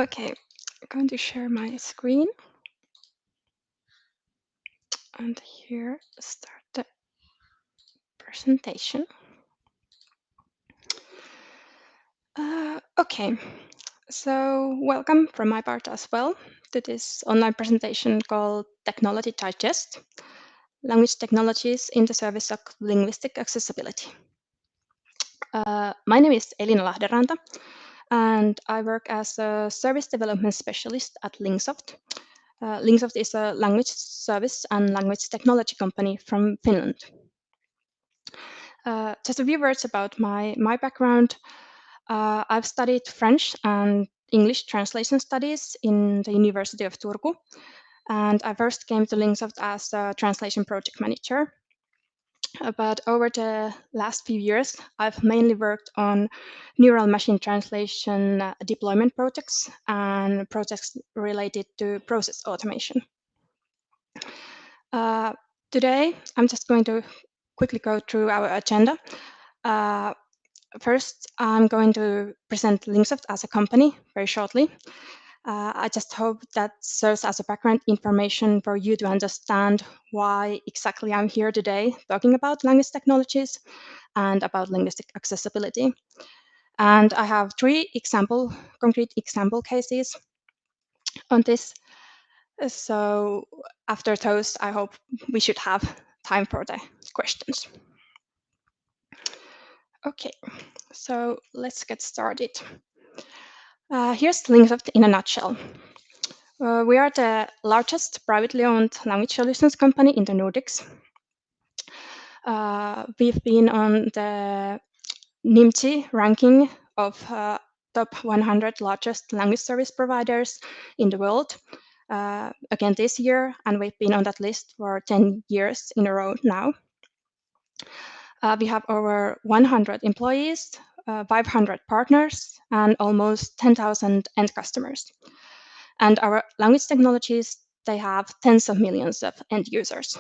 Okay, I'm going to share my screen. And here, start the presentation. Okay, so welcome from my part as well to this online presentation called Technology Digest, Language Technologies in the Service of Linguistic Accessibility. My name is Elina Lahdenranta, and I work as a service development specialist at Lingsoft. Lingsoft is a language service and language technology company from Finland. Just a few words about my background. I've studied French and English translation studies in the University of Turku, and I first came to Lingsoft as a translation project manager. But over the last few years, I've mainly worked on neural machine translation deployment projects and projects related to process automation. Today, I'm just going to quickly go through our agenda. First, I'm going to present Lingsoft as a company very shortly. I just hope that serves as a background information for you to understand why exactly I'm here today talking about language technologies and about linguistic accessibility. And I have three concrete example cases on this. So after those, I hope we should have time for the questions. Okay, so let's get started. Here's Lingsoft in a nutshell. We are the largest privately owned language solutions company in the Nordics. We've been on the NIMT ranking of top 100 largest language service providers in the world again this year, and we've been on that list for 10 years in a row now. We have over 100 employees, 500 partners, and almost 10,000 end customers. And our language technologies, they have tens of millions of end users.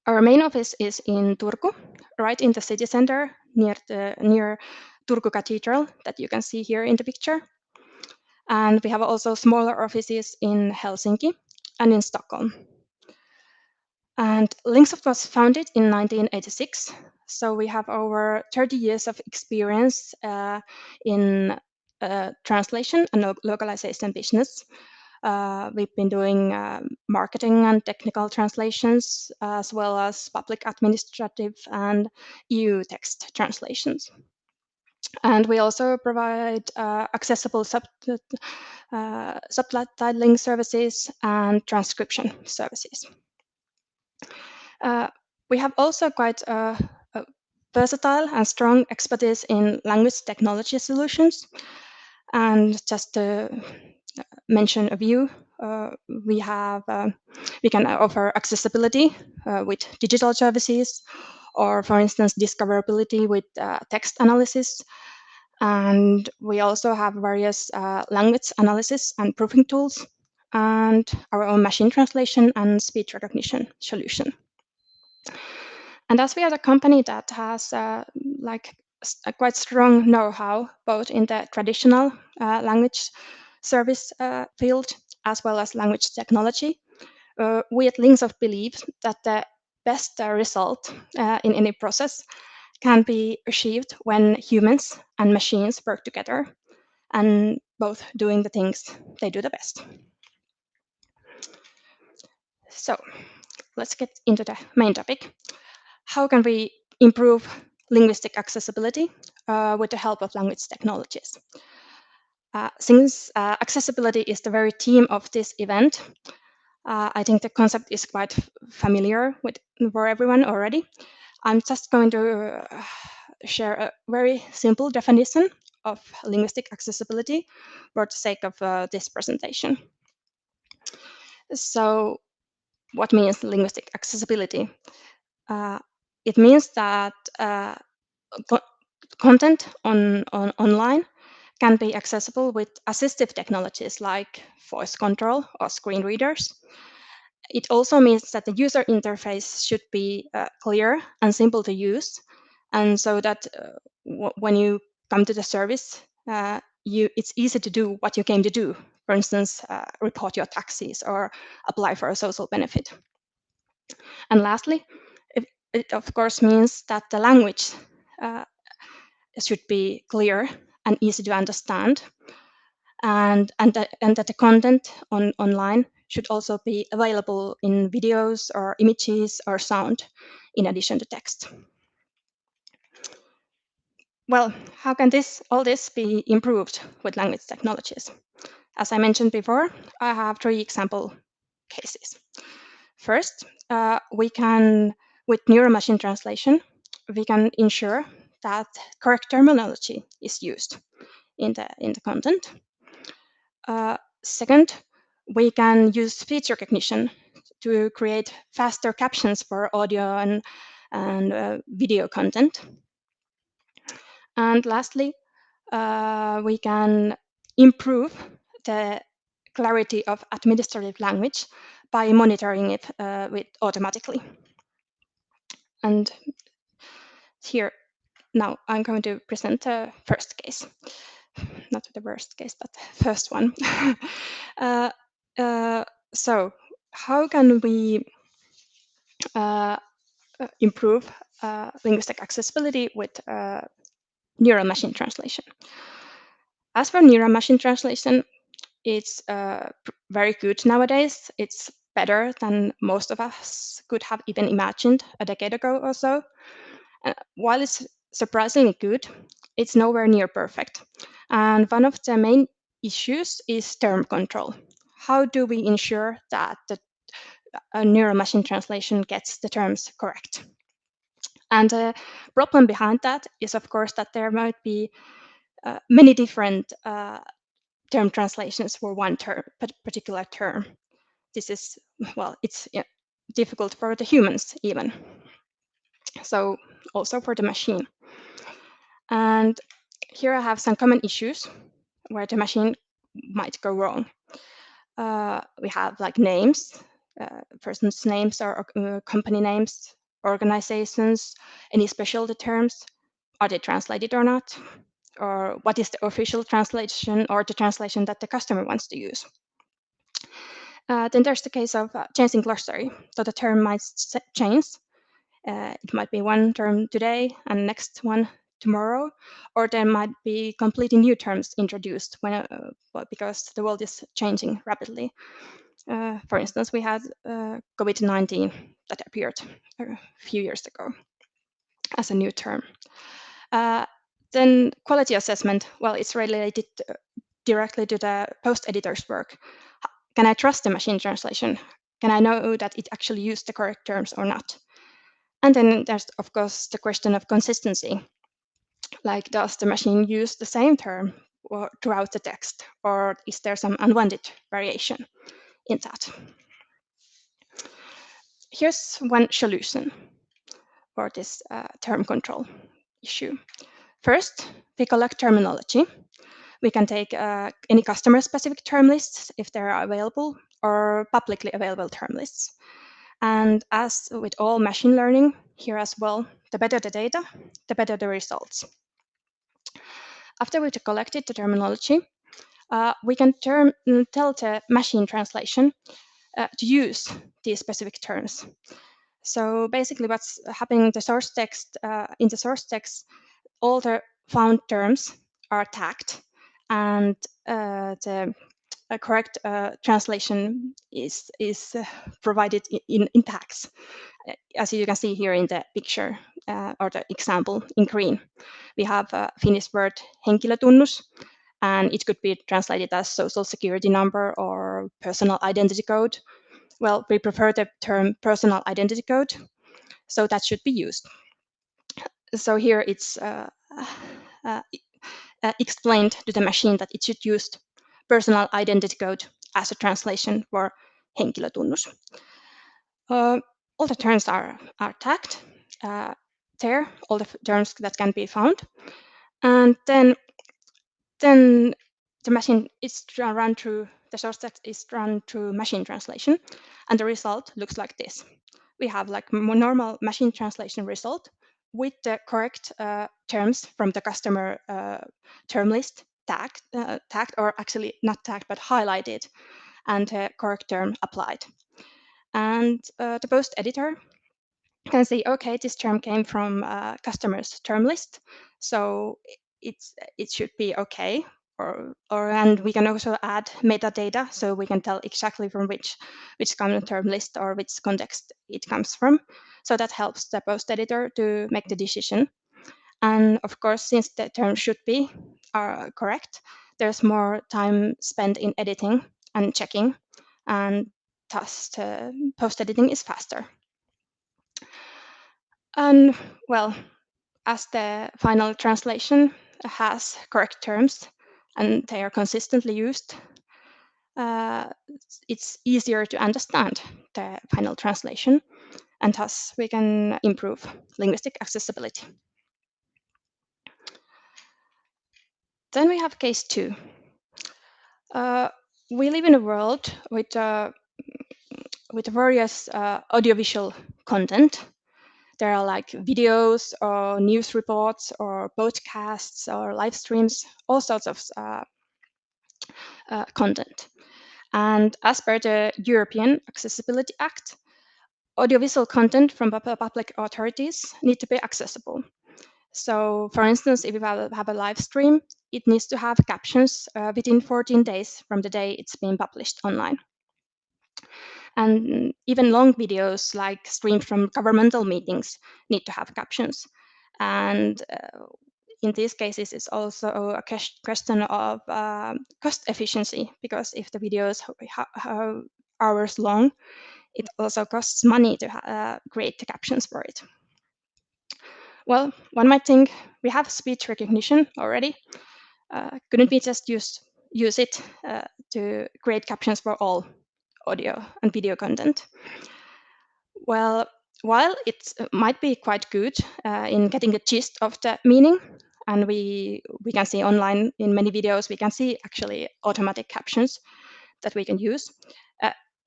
Our main office is in Turku, right in the city center, near Turku Cathedral that you can see here in the picture. And we have also smaller offices in Helsinki and in Stockholm. And Lingsoft was founded in 1986, so we have over 30 years of experience in translation and localization business. We've been doing marketing and technical translations, as well as public administrative and EU text translations. And we also provide accessible subtitling services and transcription services. We have also quite a versatile and strong expertise in language technology solutions. And just to mention a few, we can offer accessibility with digital services, or for instance, discoverability with text analysis. And we also have various language analysis and proofing tools, and our own machine translation and speech recognition solution. And as we are a company that has a quite strong know-how both in the traditional language service field as well as language technology, we at Lingsoft believe that the best result in any process can be achieved when humans and machines work together and both doing the things they do the best. So let's get into the main topic. How can we improve linguistic accessibility with the help of language technologies? Since accessibility is the very theme of this event, I think the concept is quite familiar for everyone already. I'm just going to share a very simple definition of linguistic accessibility for the sake of this presentation. So, what means linguistic accessibility? It means that content online can be accessible with assistive technologies like voice control or screen readers. It also means that the user interface should be clear and simple to use, and so that when you come to the service, it's easy to do what you came to do. For instance, report your taxes or apply for a social benefit. And lastly, it of course means that the language should be clear and easy to understand, and that the content online should also be available in videos or images or sound in addition to text. Well, how can all this be improved with language technologies? As I mentioned before, I have 3 example cases. First, we can, with neural machine translation, we can ensure that correct terminology is used in the content. Second, we can use speech recognition to create faster captions for audio and video content. And lastly, we can improve the clarity of administrative language by monitoring it automatically. And here, now I'm going to present the first case. Not the worst case, but the first one. So how can we improve linguistic accessibility with neural machine translation? As for neural machine translation, it's very good nowadays. It's better than most of us could have even imagined a decade ago or so. While it's surprisingly good, it's nowhere near perfect. And one of the main issues is term control. How do we ensure that the neural machine translation gets the terms correct? And the problem behind that is, of course, that there might be many different term translations for one term, particular term. This is, well, it's difficult for the humans even. So also for the machine. And here I have some common issues where the machine might go wrong. We have like names, person's names or company names, organizations, any specialty terms. Are they translated or not? Or what is the official translation or the translation that the customer wants to use? Then there's the case of changing glossary. So the term might change. It might be one term today and next one tomorrow, or there might be completely new terms introduced because the world is changing rapidly. For instance, we had COVID-19 that appeared a few years ago as a new term. Then quality assessment, well, it's related directly to the post editor's work. Can I trust the machine translation? Can I know that it actually used the correct terms or not? And then there's, of course, the question of consistency. Like, does the machine use the same term throughout the text, or is there some unwanted variation in that? Here's one solution for this term control issue. First, we collect terminology. We can take any customer-specific term lists if they're available, or publicly available term lists. And as with all machine learning, here as well, the better the data, the better the results. After we've collected the terminology, we can tell the machine translation to use these specific terms. So basically what's happening in the source text, all the found terms are tagged, and the correct translation is provided in tags, as you can see here in the picture or the example in green. We have a Finnish word henkilötunnus, and it could be translated as social security number or personal identity code. Well, we prefer the term personal identity code, so that should be used. So here it's explained to the machine that it should use personal identity code as a translation for henkilötunnus. All the terms are tagged there, all the terms that can be found. And then the machine is run through, the source text is run through machine translation, and the result looks like this. We have like normal machine translation result with the correct terms from the customer term list tagged, or actually not tagged, but highlighted, and a correct term applied. And the post editor can say, okay, this term came from customer's term list, so it should be okay. And we can also add metadata, so we can tell exactly from which common term list or which context it comes from. So that helps the post editor to make the decision. And of course, since the term should be correct, there's more time spent in editing and checking, and thus post editing is faster. And well, as the final translation has correct terms and they are consistently used, it's easier to understand the final translation, and thus we can improve linguistic accessibility. Then we have case 2. We live in a world with various audiovisual content. There are like videos or news reports or podcasts or live streams, all sorts of content. And as per the European Accessibility Act, audiovisual content from public authorities need to be accessible. So, for instance, if you have a live stream, it needs to have captions within 14 days from the day it's being published online. And even long videos, like streamed from governmental meetings, need to have captions. And in these cases, it's also a question of cost efficiency, because if the video is hours long, it also costs money to create the captions for it. Well, one might think we have speech recognition already. Couldn't we just use it to create captions for all audio and video content? Well, while it might be quite good in getting the gist of the meaning, and we can see online in many videos, we can see actually automatic captions that we can use.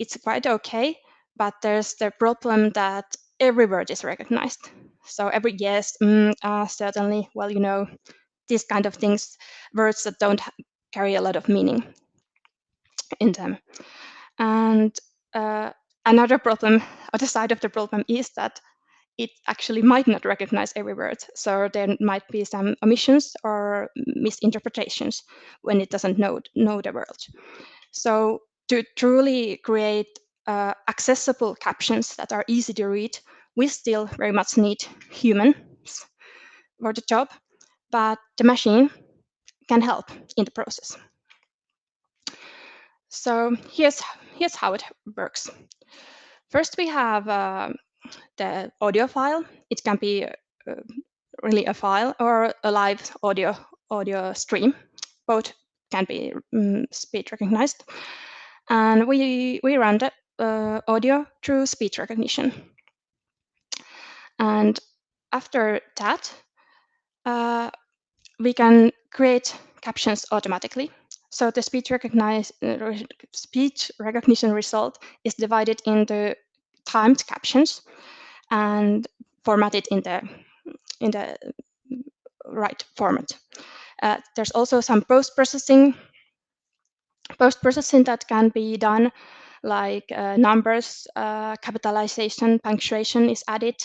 It's quite okay, but there's the problem that every word is recognized. So every yes, certainly, well, these kind of things, words that don't carry a lot of meaning in them. And another problem, other side of the problem, is that it actually might not recognize every word. So there might be some omissions or misinterpretations when it doesn't know the word. So to truly create accessible captions that are easy to read, we still very much need humans for the job, but the machine can help in the process. So here's how it works. First, we have the audio file. It can be really a file or a live audio stream. Both can be speech recognized. And we run the audio through speech recognition. And after that, we can create captions automatically. So the speech recognition result is divided into timed captions and formatted in the right format. There's also some post-processing that can be done, like numbers, capitalization, punctuation is added.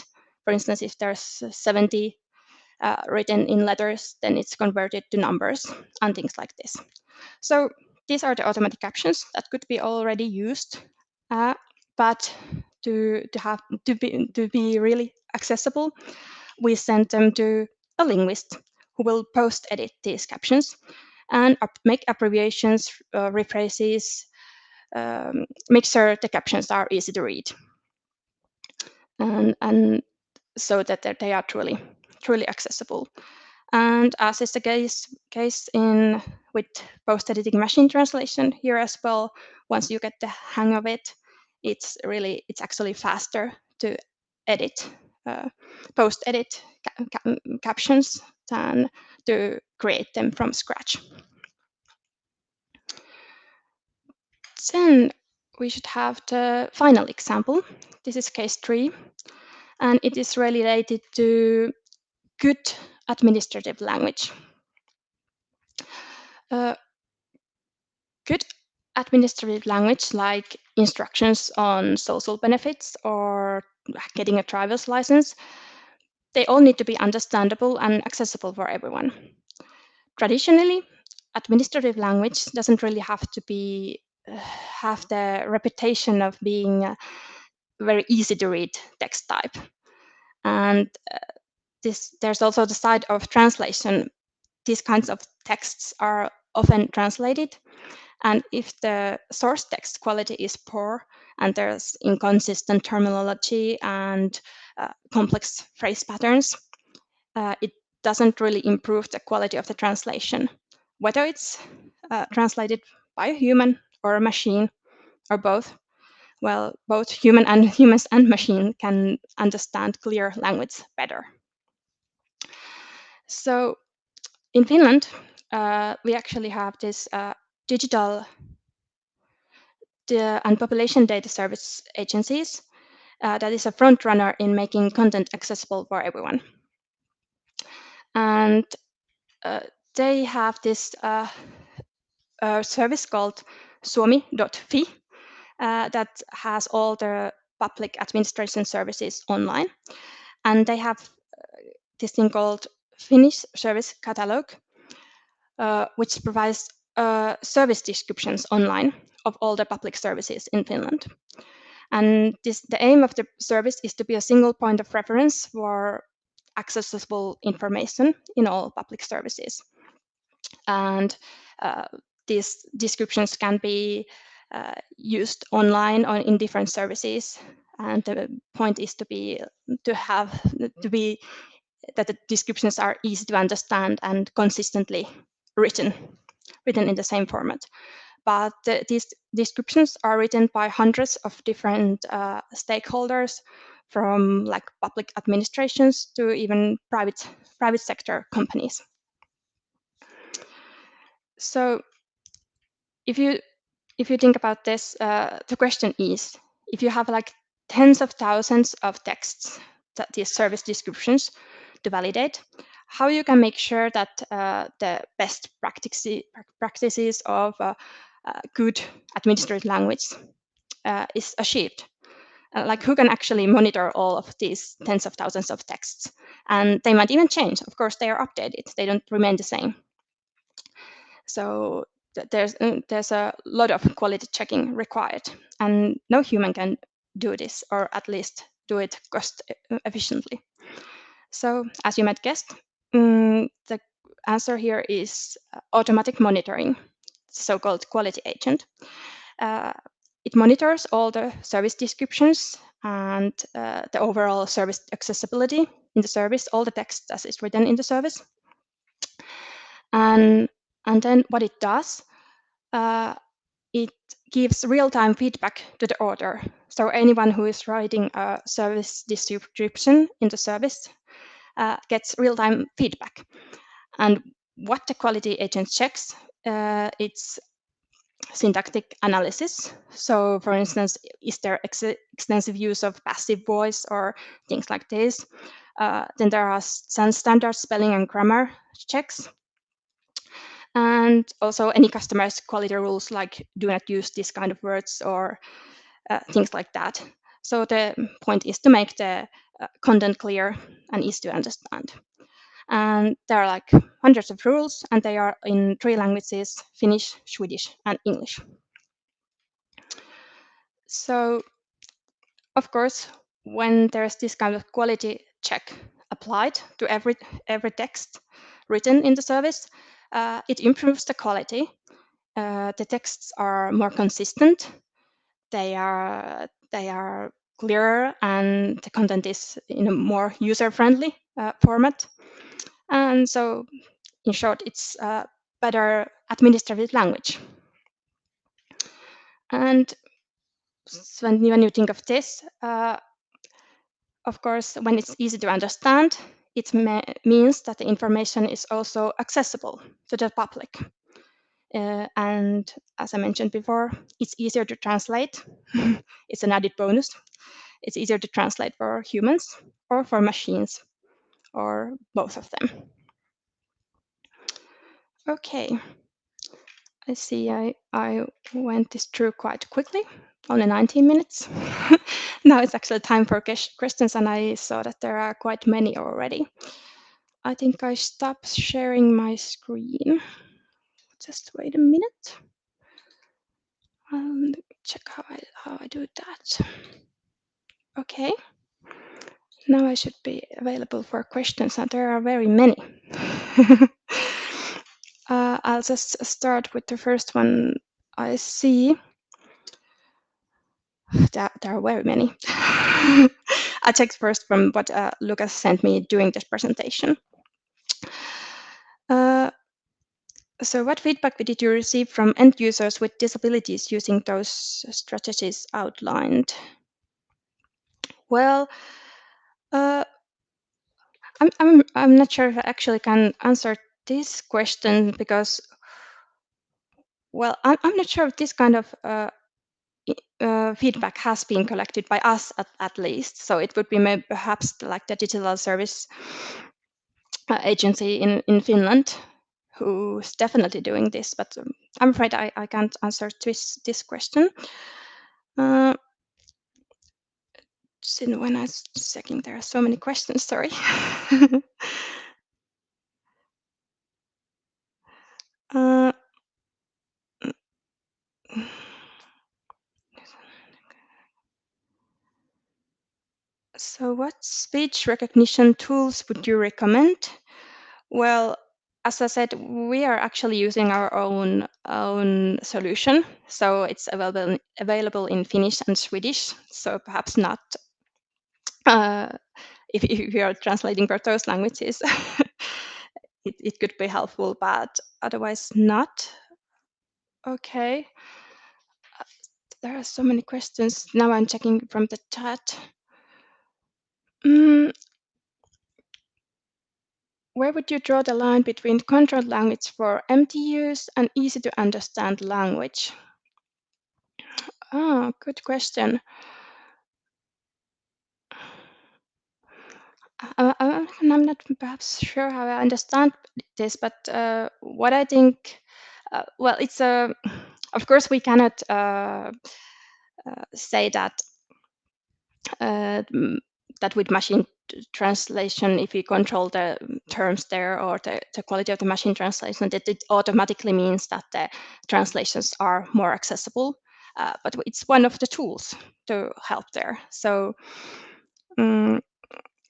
For instance, if there's 70 written in letters, then it's converted to numbers and things like this. So these are the automatic captions that could be already used, but to be really accessible, we send them to a linguist who will post edit these captions and make abbreviations, rephrases, make sure the captions are easy to read, and so that they are truly accessible. And as is the case in with post-editing machine translation here as well, once you get the hang of it, it's actually faster to edit, post-edit captions than to create them from scratch. Then we should have the final example. This is case 3, and it is related to good administrative language. Uh, Good administrative language like instructions on social benefits or getting a driver's license, they all need to be understandable and accessible for everyone. Traditionally, administrative language doesn't really have to be have the reputation of being a very easy to read text type. And there's also the side of translation. These kinds of texts are often translated, and if the source text quality is poor and there's inconsistent terminology and complex phrase patterns, it doesn't really improve the quality of the translation, whether it's translated by a human or a machine or both. Well, both humans and machine can understand clear language better. So in Finland, we actually have this digital and population data service agencies that is a front runner in making content accessible for everyone. And they have this service called suomi.fi that has all the public administration services online. And they have this thing called Finnish Service Catalog, which provides service descriptions online of all the public services in Finland. And the aim of the service is to be a single point of reference for accessible information in all public services. And these descriptions can be used online or in different services. And the point is to be that the descriptions are easy to understand and consistently written in the same format. But these descriptions are written by hundreds of different stakeholders, from like public administrations to even private sector companies. So if you think about this, the question is, if you have like tens of thousands of texts, that these service descriptions to validate, how you can make sure that the best practices of good administrative language is achieved. Like who can actually monitor all of these tens of thousands of texts? And they might even change. Of course, they are updated. They don't remain the same. So there's a lot of quality checking required, and no human can do this, or at least do it cost efficiently. So as you might guess, the answer here is automatic monitoring, so-called quality agent. It monitors all the service descriptions and the overall service accessibility in the service, all the text as is written in the service. And then what it does, it gives real-time feedback to the author. So anyone who is writing a service description in the service gets real-time feedback. And what the quality agent checks, it's syntactic analysis. So for instance, is there extensive use of passive voice or things like this? Then there are some standard spelling and grammar checks. And also any customized quality rules like do not use this kind of words or things like that. So the point is to make the content clear and easy to understand. And there are like hundreds of rules, and they are in 3 languages: Finnish, Swedish, and English. So, of course, when there's this kind of quality check applied to every text written in the service, it improves the quality. The texts are more consistent. They are clearer, and the content is in a more user-friendly format. And so, in short, it's a better administrative language. And when you think of this, of course, when it's easy to understand, it means that the information is also accessible to the public. And as I mentioned before, it's easier to translate. It's an added bonus. It's easier to translate for humans or for machines, or both of them. Okay. I see I went this through quite quickly, only 19 minutes. Now it's actually time for questions, and I saw that there are quite many already. I think I stopped sharing my screen. Just wait a minute. Check how I do that. Okay. Now I should be available for questions, and there are very many. I'll just start with the first one I see. There are very many. I checked first from what Lucas sent me during this presentation. So what feedback did you receive from end users with disabilities using those strategies outlined? Well, I'm not sure if I actually can answer this question because, well, I'm not sure if this kind of feedback has been collected by us at least. So it would be maybe perhaps like the digital service agency in Finland who's definitely doing this, but I'm afraid I can't answer this question. When I was checking, there are so many questions, sorry. uh, so what speech recognition tools would you recommend? Well, as I said, we are actually using our own solution, so it's available in Finnish and Swedish. So perhaps not if you are translating for those languages, it could be helpful, but otherwise not. Okay. There are so many questions. Now I'm checking from the chat. Where would you draw the line between controlled language for empty use and easy to understand language? Oh, good question. I'm not perhaps sure how I understand this, but what I think, well, it's a, of course, we cannot say that that with machine translation, if you control the terms there or the quality of the machine translation, that it automatically means that the translations are more accessible. But it's one of the tools to help there. So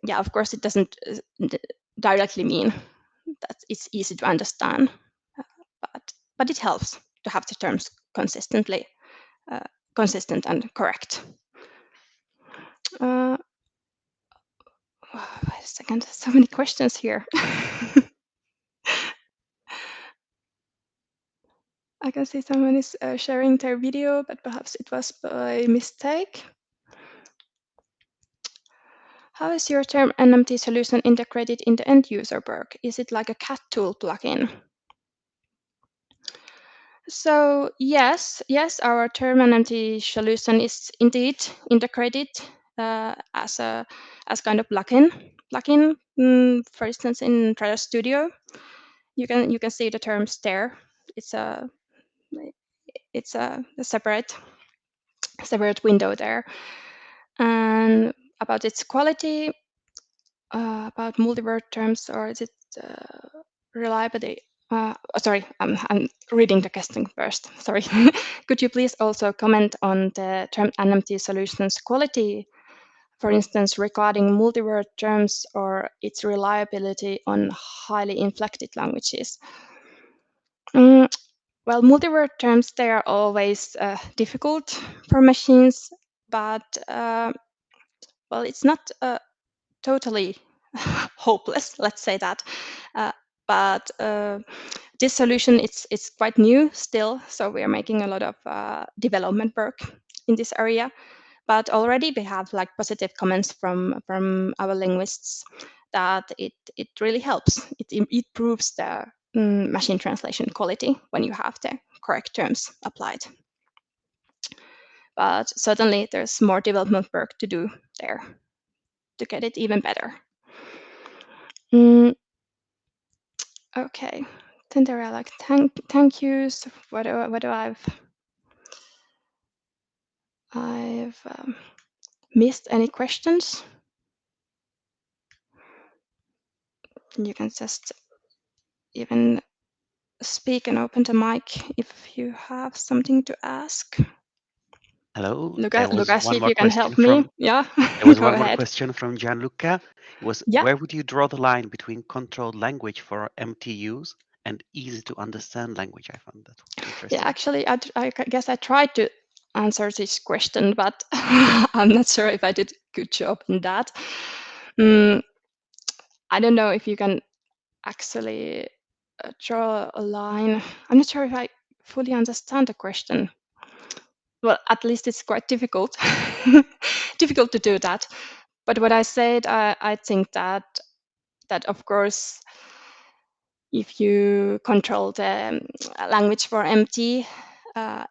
yeah, of course, it doesn't directly mean that it's easy to understand, but it helps to have the terms consistent and correct. Wait a second, so many questions here. I can see someone is sharing their video, but perhaps it was by mistake. How is your term NMT solution integrated in the end user work? Is it like a cat tool plugin? So yes, our term NMT solution is indeed integrated as kind of plugin. For instance, in Trial Studio, you can see the terms there. It's a separate window there. And about its quality, about multi-word terms, or is it reliability? Sorry, I'm reading the question first. Sorry. Could you please also comment on the term NMT solutions quality, for instance, regarding multi-word terms or its reliability on highly inflected languages? Well, multi-word terms, they are always difficult for machines, but well, it's not totally hopeless, let's say that. But this solution, it's quite new still, so we are making a lot of development work in this area. But already we have like positive comments from our linguists that it really helps. It improves the machine translation quality when you have the correct terms applied. But certainly there's more development work to do there to get it even better. Okay, Then there are like thank yous. What do I've missed any questions? You can just even speak and open the mic if you have something to ask. Hello. Lucas, see if you can help me. Yeah, There was go one more ahead. question from Gianluca. It was, Yeah, where would you draw the line between controlled language for MTUs and easy to understand language? I found that yeah. interesting. Actually, I guess I tried to answer this question, but I'm not sure if I did a good job in that. I don't know if you can actually draw a line. I'm not sure if I fully understand the question. Well, at least it's quite difficult, difficult to do that. But what I said, I think that of course, if you control the language for MT,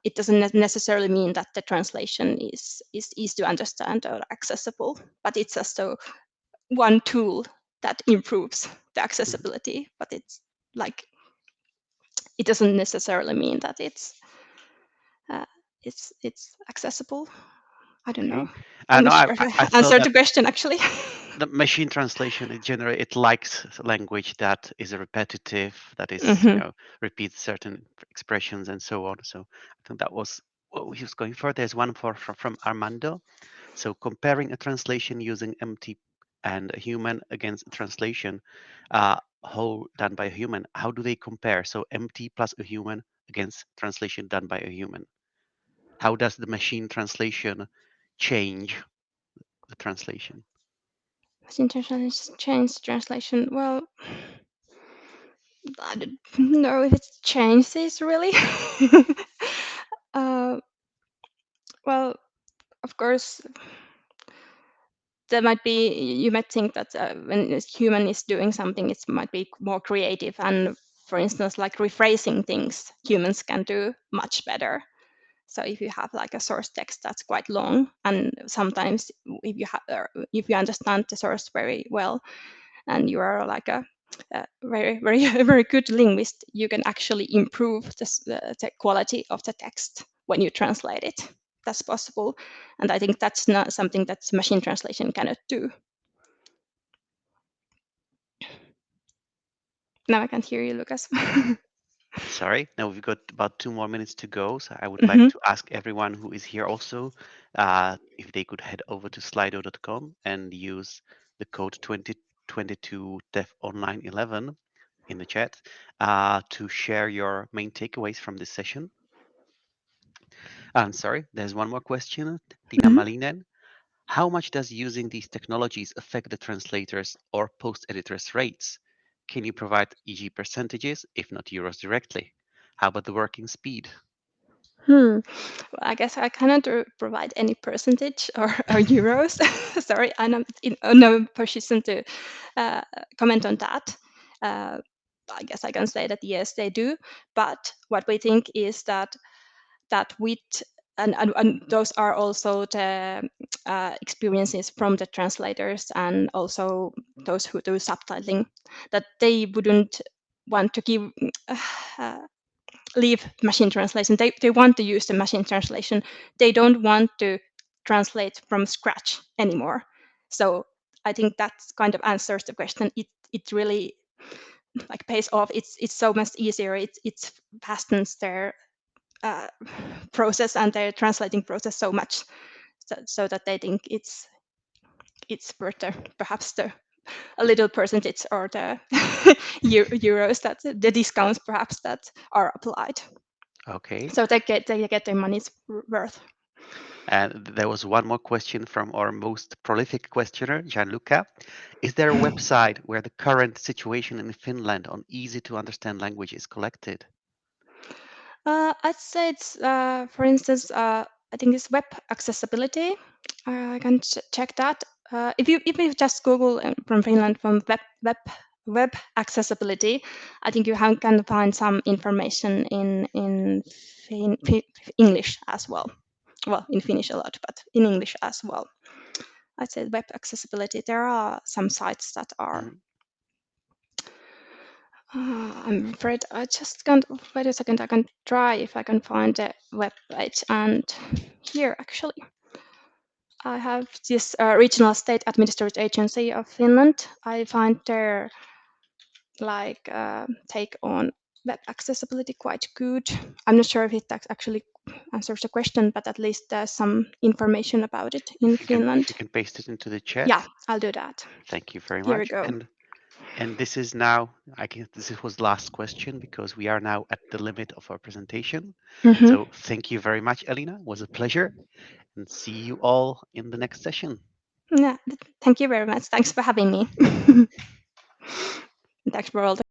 it doesn't necessarily mean that the translation is easy to understand or accessible, but it's just one tool that improves the Mhm. accessibility. But it's like it doesn't necessarily mean that uh, it's accessible. I don't know. Okay. I'm No, not sure if I I thought answered that the question actually. the machine translation it likes language that is repetitive, that is, Hmm. repeats certain expressions and so on. So I think that was what he was going for. There's one from Armando. So comparing a translation using MT and a human against a translation whole done by a human, how do they compare? So MT plus a human against translation done by a human. How does the machine translation change the translation? Machine translation change translation. Well, I don't know if it changes really. uh, well, of course, there might be. You might think that when a human is doing something, it might be more creative. And for instance, like rephrasing things, humans can do much better. So if you have like a source text that's quite long, and sometimes if you understand the source very well, and you are like a very very good linguist, you can actually improve the quality of the text when you translate it. That's possible, and I think that's not something that machine translation cannot do. Now I can't hear you, Lucas. Sorry, now we've got about 2 more minutes to go. So I would like Hmm. to ask everyone who is here also if they could head over to slido.com and use the code 2022 Dev Online 11 in the chat to share your main takeaways from this session. And sorry, there's one more question. Tina Hmm. Malinen. How much does using these technologies affect the translators or post editors' rates? Can you provide e.g. percentages, if not euros directly? How about the working speed? Hmm. Well, I guess I cannot provide any percentage or euros. Sorry, I'm not in no position to uh, comment on that. Uh, I guess I can say that yes, they do. But what we think is that with and those are also the experiences from the translators and also those who do subtitling, that they wouldn't want to give uh, leave machine translation. They want to use the machine translation. They don't want to translate from scratch anymore. So I think that kind of answers the question. It really like pays off. It's so much easier. It fastens their uh, process and their translating process so much, so that they think it's worth perhaps the a little percentage or the euros that the discounts perhaps that are applied. Okay. So they get their money's worth. And there was one more question from our most prolific questioner, Gianluca. Is there a website where the current situation in Finland on easy to understand language is collected? I'd say it's, for instance, I think it's web accessibility. I can check that. If you just Google from Finland from web accessibility, I think you can find some information in English as well. Well, in Finnish a lot, but in English as well. I'd say web accessibility. There are some sites that are Mhm. I'm afraid I just can't. Wait a second. I can try if I can find the web page. And here, actually, I have this regional state administrative agency of Finland. I find their take on web accessibility quite good. I'm not sure if it actually answers the question, but at least there's some information about it in If Finland. you can paste it into the chat, Yeah, I'll do that. thank you very Here we much. go. And this is now, I guess this was last question because we are now at the limit of our presentation. Mm-hmm. So thank you very much, Elina. It was a pleasure, and see you all in the next session. Yeah, thank you very much. Thanks for having me. Thanks for all the